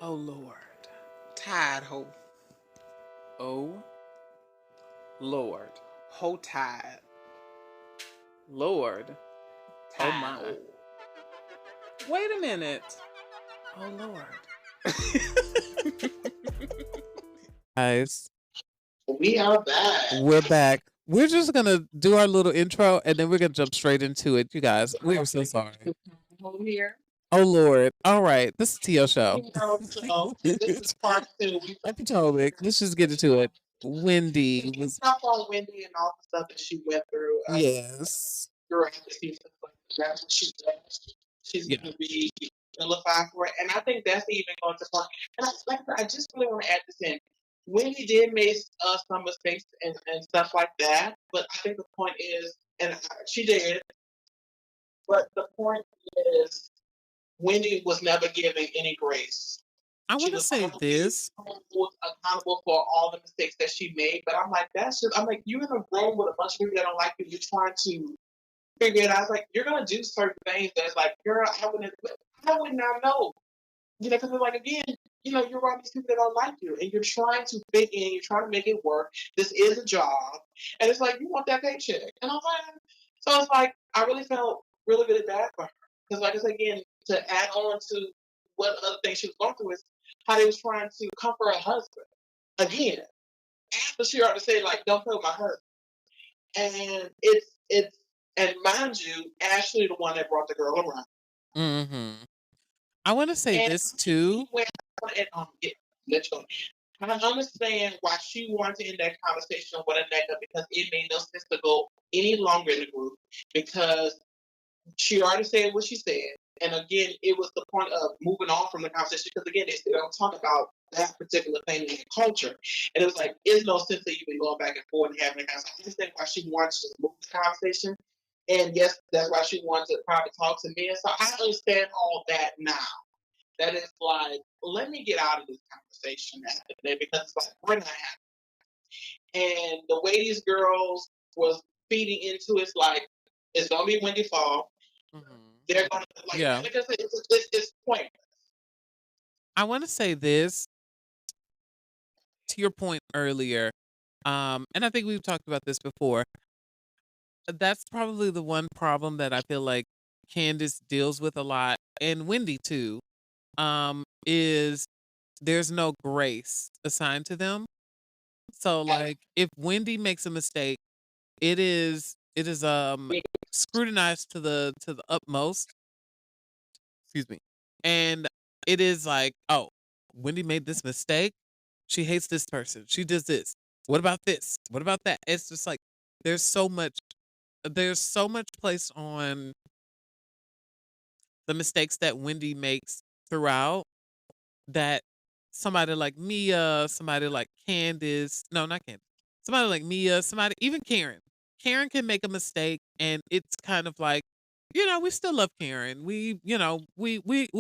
Oh Lord. Tide ho. Oh Lord. Ho tide. Lord. Oh Tide my. ho. Wait a minute. Oh Lord. Guys, We are back. we're back. We're just gonna do our little intro and then we're gonna jump straight into it, you guys. We are so sorry. Home here. Oh Lord. All right. This is T.O. show. So this is part two. We At Potomac. Let's just get into it. Wendy was stuff on Wendy and all the stuff that she went through. yes. Throughout the season, that's what she does. She's Yeah. going to be vilified for it, and I think that's even going to point. And I just really want to add this in. Wendy did make some mistakes and stuff like that, but I think the point is, and she did, but the point is, Wendy was never given any grace. I She want to was say this. accountable for all the mistakes that she made. But I'm like, that's just, I'm like, you're in a room with a bunch of people that don't like you. You're trying to figure it out. I was like, you're going to do certain things that's like, girl, I would not know. You know, because like, again, you know, you're around these people that don't like you and you're trying to fit in, you're trying to make it work. This is a job. And it's like, you want that paycheck. And I'm like, so it's like, I really felt really, really bad for her. Because, like I said, again, to add on to what other things she was going through is how they was trying to comfort her husband. Again, after she already said, like, don't kill my husband. And and mind you, Ashley, the one that brought the girl around. Mm-hmm. I want to say And this too. went on and let's go. I understand why she wanted to end that conversation with a negative because it made no sense to go any longer in the group because she already said what she said. And again, it was the point of moving on from the conversation because again, they still don't talk about that particular thing in the culture. And it was like, there's no sense of even going back and forth and having a conversation. I understand why she wanted to move the conversation. And yes, that's why she wanted to probably talk to me. So I understand all that now. That is like, let me get out of this conversation after that because it's like we're not happy. And the way these girls was feeding into it's like it's gonna be Wendy Fall. Mm-hmm. They're gonna like I said, it's pointless. I want to say this to your point earlier. And I think we've talked about this before. That's probably the one problem that I feel like Candace deals with a lot, and Wendy too. Is there's no grace assigned to them. So like if Wendy makes a mistake, it is scrutinized to the utmost. Excuse me. And it is like, oh, Wendy made this mistake. She hates this person. She does this. What about this? What about that? It's just like there's so much there's so much placed on the mistakes that Wendy makes throughout that somebody like Mia, somebody like Candace, no, not Candace, somebody like Mia, somebody, even Karen. Karen can make a mistake and it's kind of like, we still love Karen. We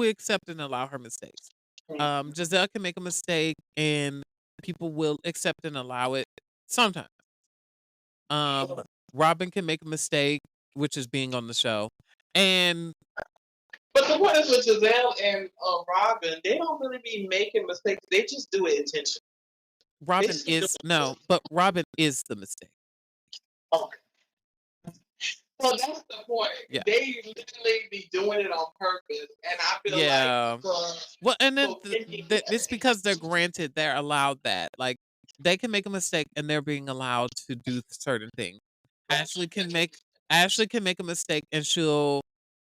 accept and allow her mistakes. Giselle can make a mistake and people will accept and allow it sometimes. Robin can make a mistake, which is being on the show. And But the point is with Giselle and Robin, they don't really be making mistakes. They just do it intentionally. Robin is the mistake. Okay. So that's the point. Yeah. They literally be doing it on purpose, and I feel Yeah. Well, and then Wendy, it's because they're allowed that. Like they can make a mistake and they're being allowed to do certain things. Ashley can make a mistake and she'll,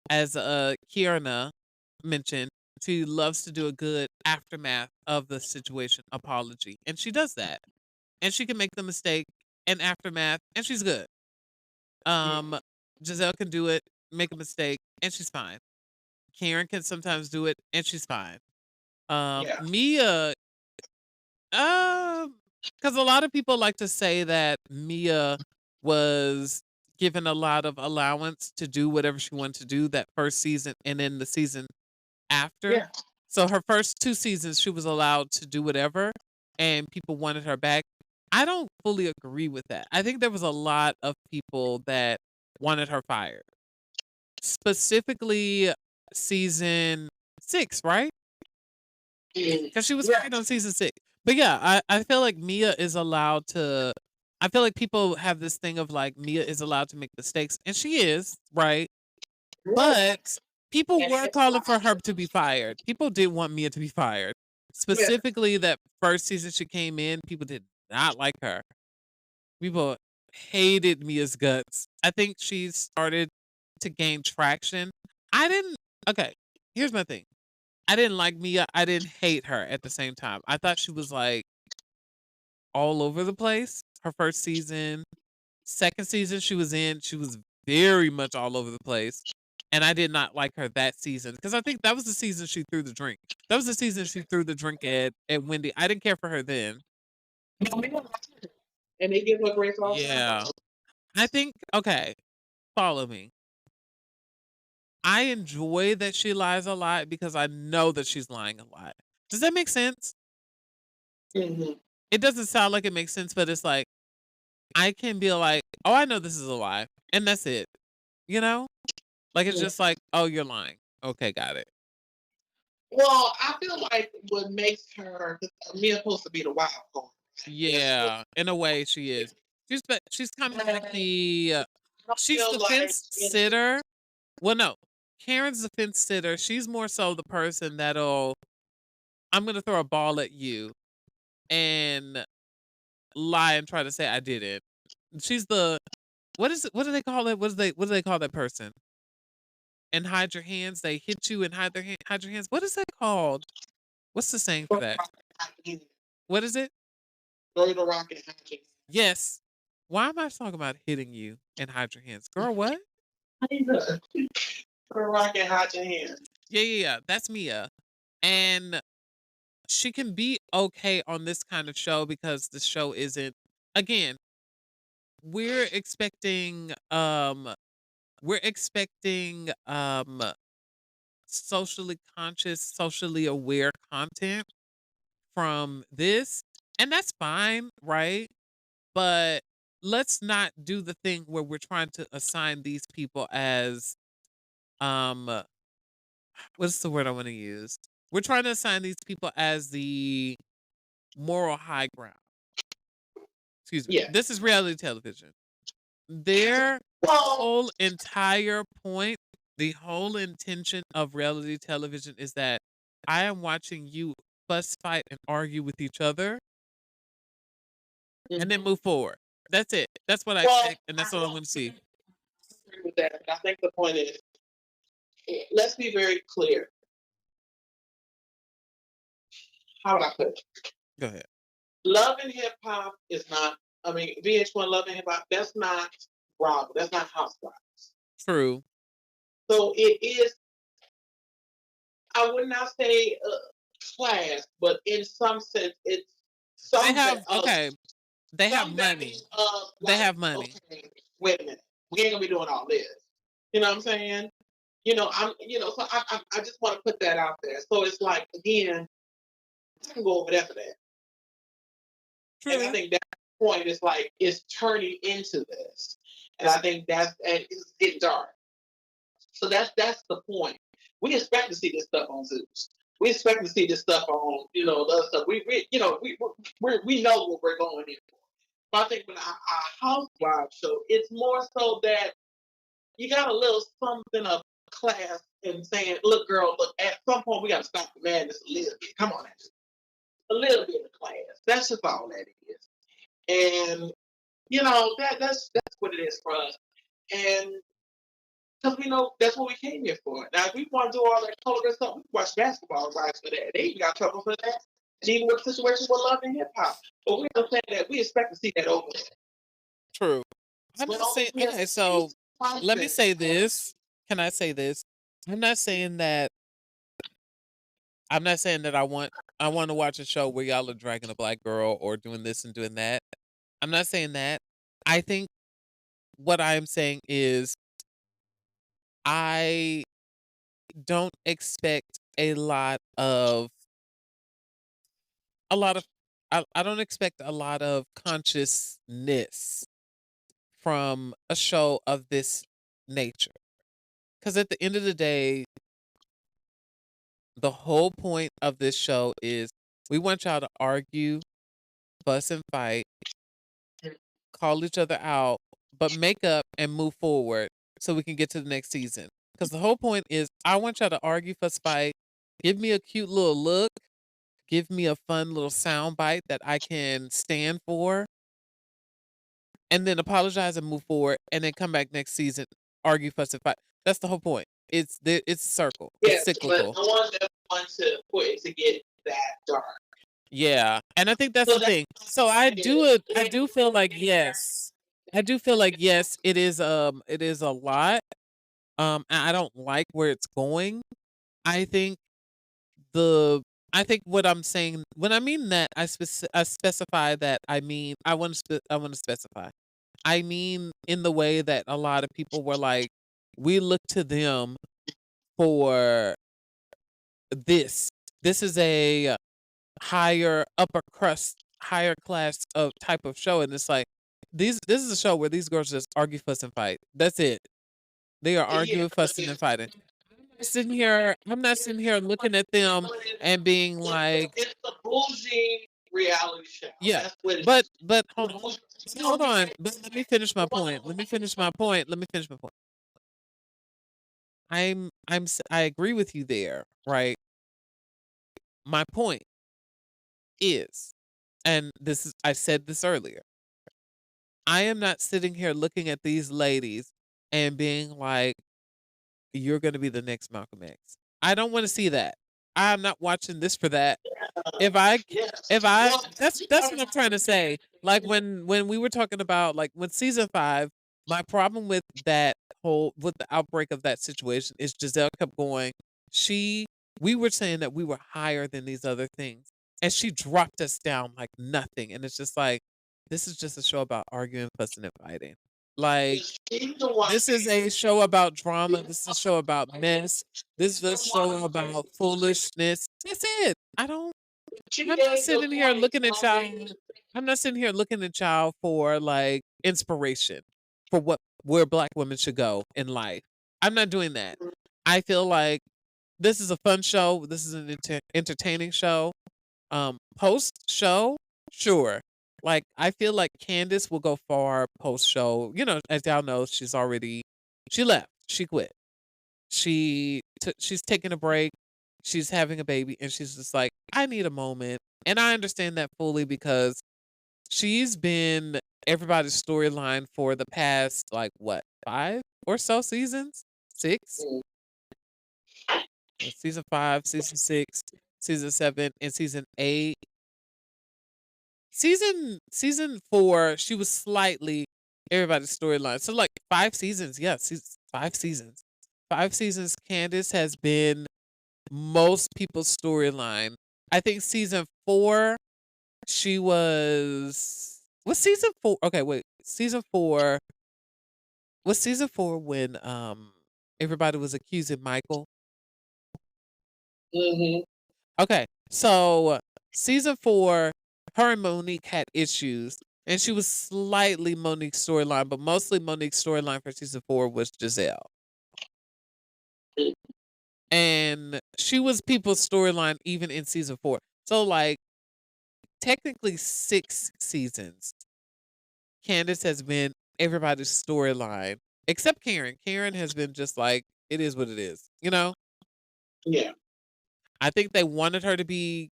as Kierna mentioned, she loves to do a good aftermath of the situation apology, and she does that. And she can make the mistake and aftermath, and she's good. Giselle can do it, make a mistake, and she's fine. Karen can sometimes do it, and she's fine. yeah. Mia, because a lot of people like to say that Mia was given a lot of allowance to do whatever she wanted to do that first season and then the season after. Yeah. So her first 2 seasons, she was allowed to do whatever, and people wanted her back. I don't fully agree with that. I think there was a lot of people that wanted her fired. Specifically season 6, right? because she was Yeah. great on season 6. But yeah, I feel like Mia is allowed to. I feel like people have this thing of like Mia is allowed to make mistakes, and she is, right? Yeah. But people And were it's calling for her like, to be fired. People did want Mia to be fired. yeah. Specifically, that first season she came in, people did not like her. People hated Mia's guts. I think she started to gain traction. I didn't. Okay, here's my thing. I didn't like Mia. I didn't hate her at the same time. I thought she was like all over the place. Her first season, second season she was very much all over the place. And I did not like her that season because I think that was the season she threw the drink. That was the season she threw the drink at Wendy. I didn't care for her then. And they give her grace all the Yeah. time. I think okay, follow me. I enjoy that she lies a lot because I know that she's lying a lot. Does that make sense? Mhm. It doesn't sound like it makes sense, but it's like I can be like, "Oh, I know this is a lie," and that's it. You know? Like it's Yeah. just like, "Oh, you're lying." Okay, got it. Well, I feel like what makes her, 'cause Mia's supposed to be the wild card. Right? That's what. Yeah, in a way she is. She's kind of like I the she's feel the like fence in the, sitter. Well, no. Karen's the fence sitter. She's more so the person that'll I'm going to throw a ball at you and lie and try to say I didn't. She's the what do they call it? What do they call that person? And hide your hands. They hit you and hide your hands. What is that called? What's the saying for that? What is it? throw the rock and hide your Yes. Why am I talking about hitting you and hide your hands? Girl, what? hand. Throw the rock and hide your hand. Yeah. That's Mia. And she can be okay on this kind of show because the show isn't again, we're expecting we're expecting socially conscious, socially aware content from this, and that's fine, right? But let's not do the thing where we're trying to assign these people as um what's the word I want to use? We're trying to assign these people as the moral high ground. Excuse me. Yeah. This is reality television. Their Well, whole entire point, the whole intention of reality television is that I am watching you fuss, fight, and argue with each other and then mhm. move forward. That's it. That's what I Well, expect, and I that's what I don't want to see. agree with that. I think the point is, let's be very clear. How would I put it? Go ahead. Love and hip hop is not. I mean, VH1 Love and Hip Hop. That's not Bravo. That's not Housewives. True. So it is. I would not say class, but in some sense, it's They some have okay. They have some vein money. of They like, have money. okay, wait a minute, we ain't gonna be doing all this. You know what I'm saying? So I just want to put that out there. So it's like again, I can go over there for that, and I True. think that point is like it's turning into this, and I think and it's getting dark. So that's the point. We expect to see this stuff on Zeus. We expect to see this stuff on the other stuff. We know what we're going in for. But I think with our housewives show, it's more so that you got a little something of class and saying, look, girl, look, at some point we got to stop the madness a little bit. Come on, a little bit of class. That's just all that is. And that's what it is for us. And because we know that's what we came here for. Now, if we want to do all that color stuff, we watch basketball rights for that. They even got trouble for that. And even with situations with love and hip hop. But we understand that we expect to see that over there. True. I'm When not only saying we have okay, to see so let me content. say this. Can I say this? I'm not saying that I'm not saying that I want to watch a show where y'all are dragging a black girl or doing this and doing that. I'm not saying that. I think what I'm saying is I don't expect a lot of I don't expect a lot of consciousness from a show of this nature. Cuz at the end of the day, The whole point of this show is we want y'all to argue, fuss, and fight, call each other out, but make up and move forward so we can get to the next season. Because the whole point is I want y'all to argue, fuss, fight, give me a cute little look, give me a fun little sound bite that I can stand for, and then apologize and move forward, and then come back next season, argue, fuss, and fight. That's the whole point. It's a circle. It's Yes, but cyclical. I want them to for it to get that dark. Yeah, and I think that's So the that's thing. So I do feel like yes. I do feel like yes, it is a lot. And I don't like where it's going. I think the I think what I'm saying when I mean that I specify that I want to specify. I mean in the way that a lot of people were like we look to them for this. This is a higher upper crust, higher class of type of show, and it's like this is a show where these girls just argue, fuss, and fight. That's it. They are yeah, arguing, fussing, and fighting. I'm not sitting here looking at them and being like, it's a bougie reality show. yeah. That's what it But hold on, is. hold on. But let me finish my point. Let me finish my point. I agree with you there, right? My point is, and this is I said this earlier. I am not sitting here looking at these ladies and being like, you're going to be the next Malcolm X. I don't want to see that. I'm not watching this for that. If I, Yes. if I, Well, that's what I'm trying to say. Like when we were talking about like when season 5, my problem with that with the outbreak of that situation is Giselle kept going. She, we were saying that we were higher than these other things, and she dropped us down like nothing. And it's just like this is just a show about arguing, fussing, and fighting. Like she's the one. this is a show about drama. This is a show about mess. This is a show about foolishness. That's it. She I'm not gave the sitting here point. looking at y'all. I'm not sitting here looking at y'all for like inspiration for where black women should go in life. I'm not doing that. I feel like this is a fun show. This is an entertaining show. Post show, sure. Like I feel like Candace will go far post show. You know, as y'all know, she left. She quit. She's taking a break. She's having a baby, and she's just like, I need a moment. And I understand that fully because she's been everybody's storyline for the past like what 5 or so seasons, 6, season 5, season 6, season 7, and season 8. Season 4, she was slightly everybody's storyline. So like 5 seasons, yeah, 5 seasons. 5 seasons. Candace has been most people's storyline. I think season 4, she was season 4. Okay, wait. Season 4 was season 4 when everybody was accusing Michael. Mm-hmm. Okay, so season 4, her and Monique had issues, and she was slightly Monique's storyline, but mostly Monique's storyline for season 4 was Giselle. And she was people's storyline even in season 4. So like technically 6 seasons. Candace has been everybody's storyline except Karen. Karen has been just like it is what it is, you know? Yeah. I think they wanted her to be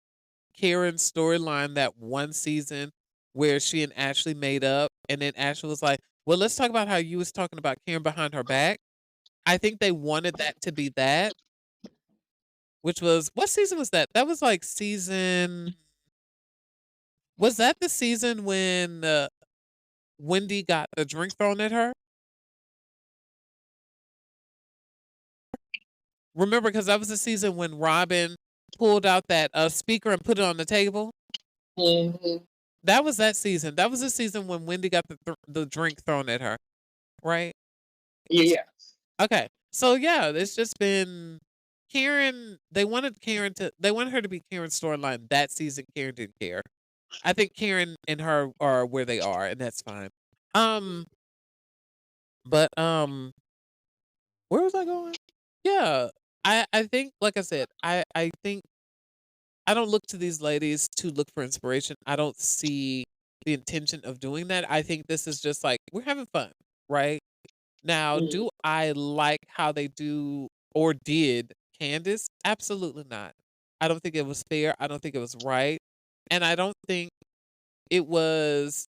Karen's storyline that one season where she and Ashley made up, and then Ashley was like, "Well, let's talk about how you was talking about Karen behind her back." I think they wanted that to be that, which was what season was that? That was like season. Was that the season when Wendy got a drink thrown at her? Remember, because that was the season when Robin pulled out that speaker and put it on the table. Mm-hmm. That was that season. That was the season when Wendy got the drink thrown at her, right? Yeah. Okay. So yeah, it's just been Karen. They wanted her to be Karen's storyline that season. Karen didn't care. I think Karen and her are where they are, and that's fine. But where was I going? Yeah. I think, like I said, I think I don't look to these ladies to look for inspiration. I don't see the intention of doing that. I think this is just like we're having fun, right? Now, Mm. do I like how they do or did Candace? Absolutely not. I don't think it was fair. I don't think it was right. And it was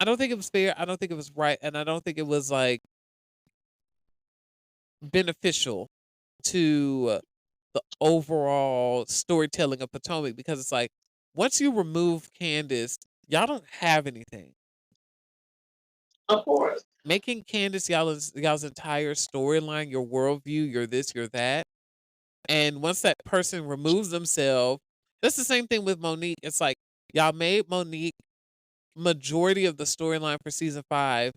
I don't think it was fair. I don't think it was right. And I don't think it was like beneficial to the overall storytelling of Potomac because it's like once you remove Candace, y'all don't have anything. Of course. Making Candace y'all's entire storyline, your worldview, your this, your that. And once that person removes themselves, that's the same thing with Monique. It's like y'all made Monique majority of the storyline for season 5,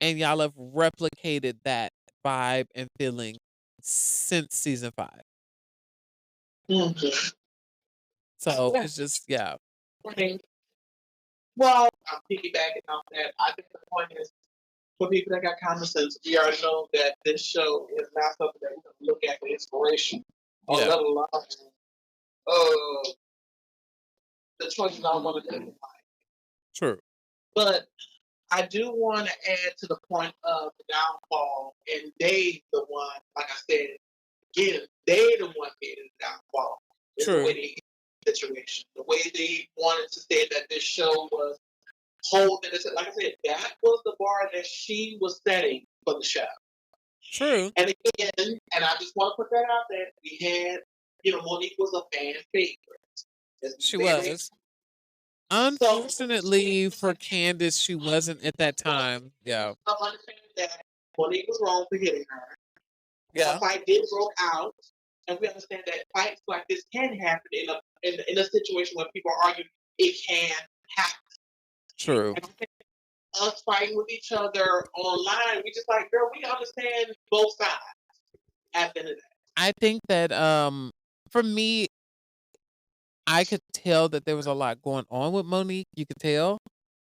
and y'all have replicated that vibe and feeling since season 5. Mhm. So Yeah. it's just yeah. Right. Well, I'm piggybacking off that. I think the point is for people that got common sense, we already know that this show is not something that we can look at for inspiration or Yeah. let alone uh, the choices I want to make. True. But I do want to add to the point of the downfall, and they the one, like I said, again, they the one made the downfall. Is the way True. they situation, the way they wanted to say that this show was holding it. Like I said, that was the bar that she was setting for the show. True. And again, and I just want to put that out there, we had, Monique was a fan favorite. It's She very was. so Unfortunately for Candace, she wasn't at that time. Yeah. I understand that Monique was wrong for hitting her. A Yeah. fight did broke out, and we understand that fights like this can happen in a situation where people are arguing. It can happen. True. And I think us fighting with each other online, we just like, girl, we understand both sides at the end of the day. I think that for me, I could tell that there was a lot going on with Monique. You could tell.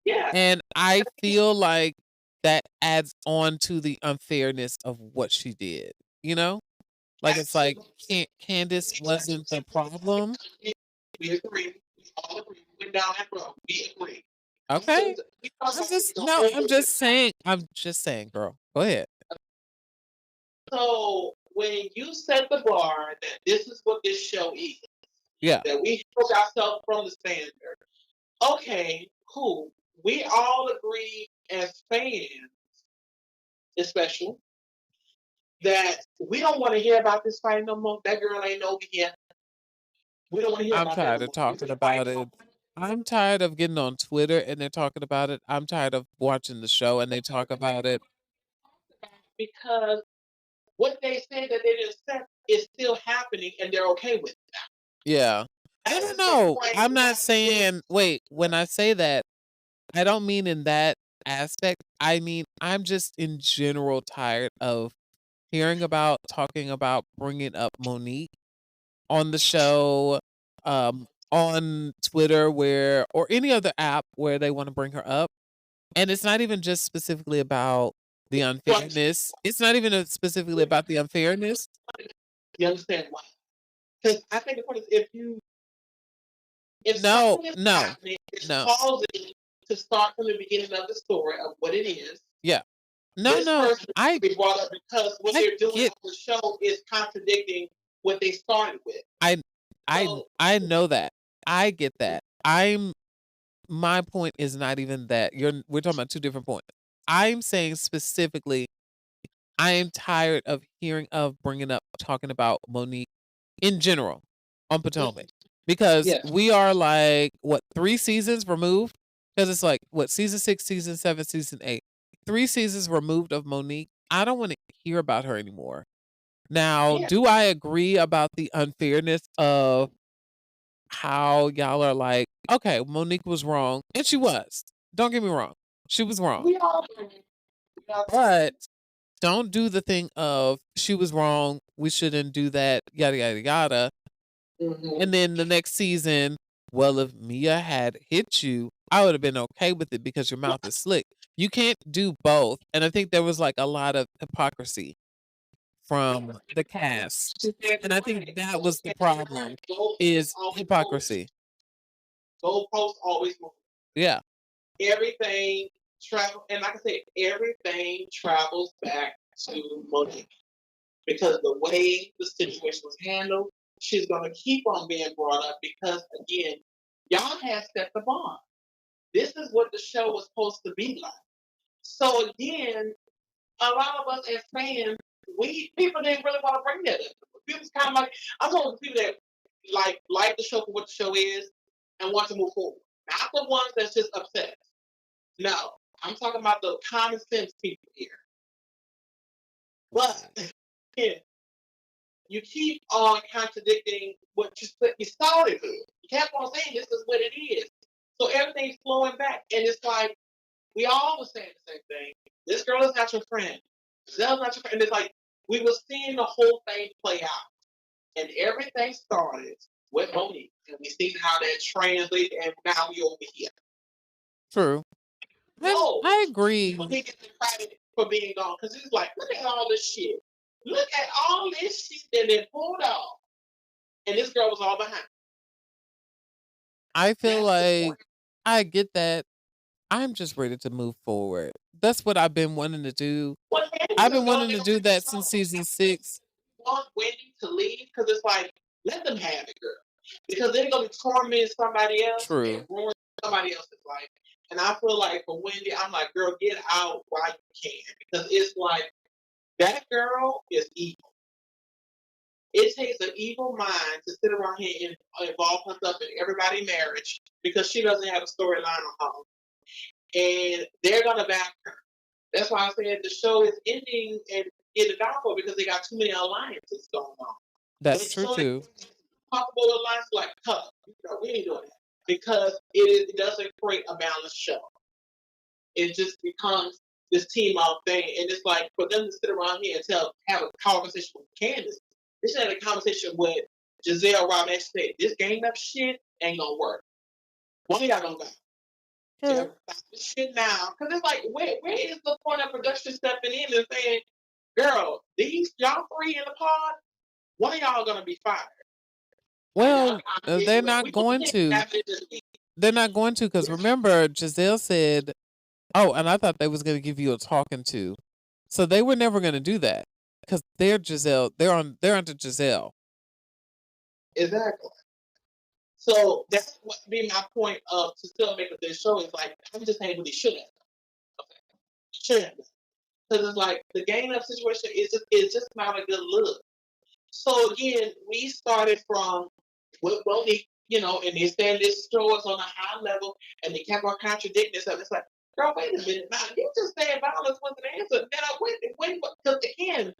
Yeah. And I feel like that adds on to the unfairness of what she did, you know? Like, it's like, Absolutely. Candace wasn't the problem. We agree. We all agree. We went down that road. We agree. Okay. We talk I'm about just the no, whole. I'm just saying, girl. Go ahead. So when you set the bar that this is what this show is, Yeah. that we took ourselves from the standard. Okay, cool. We all agree as fans, especially, that we don't want to hear about this fight no more. That girl ain't over here. We don't want to hear I'm about that tired no of more. We talking just fight about it. I'm tired of getting on Twitter and they're talking about it. I'm tired of watching the show and they talk about it. because what they say that they didn't accept is still happening and they're okay with it. Yeah. No, That no, is the no. point. I'm not saying, wait, when I say that, I don't mean in that aspect. I mean, I'm just in general tired of hearing about, talking about, bringing up Monique on the show, on Twitter or any other app where they want to bring her up. And it's not even just specifically about the But unfairness. It's not even specifically about the unfairness. you understand why? Because I think the point is if No, something is no, happening, it's no. causing to start from the beginning of the story of what it is. Yeah. No, This no. person should be brought up because what I they're doing get on the show is contradicting what they started with. I So I know that. I get that. My point is not even that. We're talking about two different points. I'm saying specifically I am tired of hearing of bringing up talking about Monique in general on Potomac because yes, we are like what 3 seasons removed because it's like what season 6, season 7, season 8. 3 seasons removed of Monique. I don't want to hear about her anymore. Now, yeah, do I agree about the unfairness of how y'all are like, okay, Monique was wrong, and she was. Don't get me wrong. She was wrong. we all agree. We all agree. But don't do the thing of she was wrong, we shouldn't do that, yada yada yada. Mhm. And then the next season, well, if Mia had hit you, I would have been okay with it because your mouth is slick. You can't do both. And I think there was like a lot of hypocrisy from the cast. She said And I it think right. that was the problem is hypocrisy. Goalposts always move. Yeah. Everything travel, and like I said, everything travels back to Monique because the way the situation was handled, she's going to keep on being brought up because again, y'all have set the bar. This is what the show was supposed to be like. So again, a lot of us as fans, we people didn't really want to bring that up. People was kind of like I told the people that like the show for what the show is and want to move forward. Not the ones that's just upset. No, I'm talking about the common sense people here. But yeah, you keep on contradicting what you started with. You kept on saying this is what it is. So everything's flowing back, and it's like we all were saying the same thing. This girl is not your friend. Giselle's not your friend. And it's like we were seeing the whole thing play out, and everything started with Monique, and we seen how that translated, and now we over here. True. No, I agree. Monique gets the credit for being gone because it's like, look at all this shit. Look at all this shit that they pulled off, and this girl was all behind. I feel That's the like point. I get that. I'm just ready to move forward. That's what I've been wanting to do. What I've happens is been don't wanting get to on do the that show. since season 6. Want Wendy to leave because it's like, let them have it, girl. Because they're gonna be tormenting somebody else True. and ruin somebody else's life. And I feel like for Wendy, I'm like, girl, get out while you can. Because it's like that girl is evil. It takes an evil mind to sit around here and involve herself in everybody's marriage because she doesn't have a storyline on her own. And they're gonna back her. That's why I said the show is ending and getting downfall because they got too many alliances going on. That's It's true so many too. possible alliances like cut. We ain't doing that because it doesn't create a balanced show. It just becomes this team up thing, and it's like for them to sit around here and have a conversation with Candace. They should have a conversation with Giselle Robin and said, this game up shit ain't gonna work. One of y'all gonna go. True. Stop this shit now. Because it's like, where is the point of production stepping in and saying, girl, these y'all three in the pod, one of y'all gonna be fired. Well, they're We not going can't to. have it just be. They're not going to because remember, Giselle said, "Oh, and I thought they was going to give you a talking to." So they were never going to do that because they're Giselle. They're under Giselle. Exactly. So that's what be my point of to still make a good show is like I'm just saying what he should have. Okay. Should have. Because it's like the gang up situation is just not a good look. So again, we started from what Monique, and they said this show was on a high level, and they kept on contradicting themselves. It's like, girl, wait a minute, now you just said violence was an answer. Now when because again,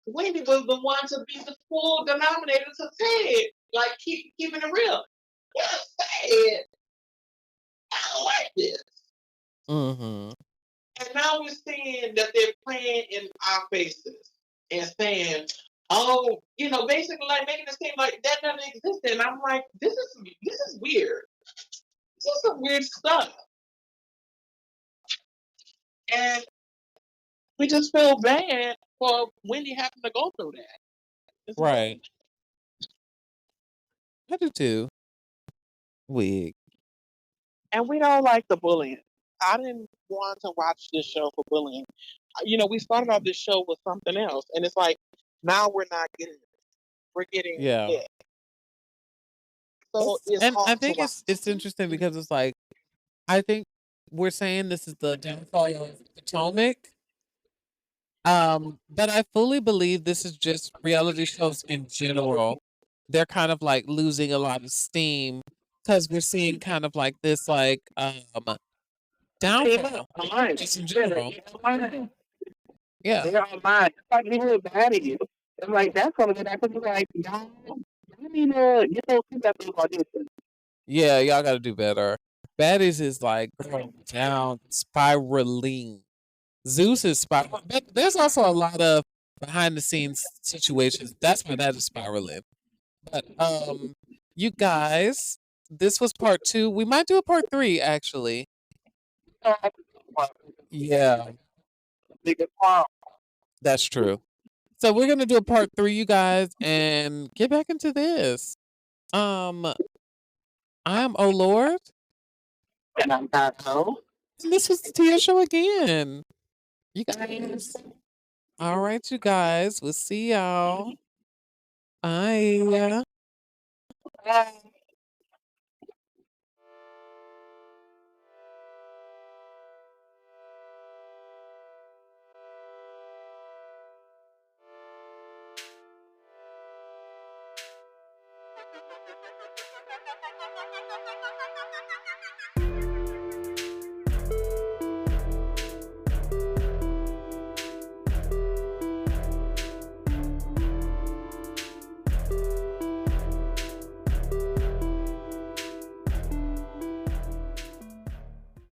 Wendy was the one to be the full denominator to say it, like keeping it real. Just say it. I don't like this. Mm-hmm. And now we're seeing that they're playing in our faces and saying, "Oh, basically like making it seem like that doesn't exist." And I'm like, "This is weird. This is some weird stuff." And we just feel bad for Wendy having to go through that. It's like, Right. I do too. Wig. and we don't like the bullying. I didn't want to watch this show for bullying. We started off this show with something else, and it's like now we're not getting it. We're getting Yeah. it. So it's And I hard to think watch. it's interesting because it's like I think we're saying this is the downfall of Potomac. But I fully believe this is just reality shows in general. They're kind of like losing a lot of steam because we're seeing kind of like this downfall just in general. Yeah. They're online. It's like they look bad at you. It's like that's gonna get that because like y'all need to get those people that think audition. Yeah, y'all gotta do better. Baddies is like going down, spiraling. Zeus is spiraling. But there's also a lot of behind the scenes situations. That's why that is spiraling. But you guys, this was part 2. We might do a part 3 actually. Yeah, Nigga, that's true. So we're gonna do a part 3, you guys, and get back into this. Um, I am Oh Lord, And I'm not home. and this was the Tia Show again. You guys. All right, you guys. We'll see y'all. Bye.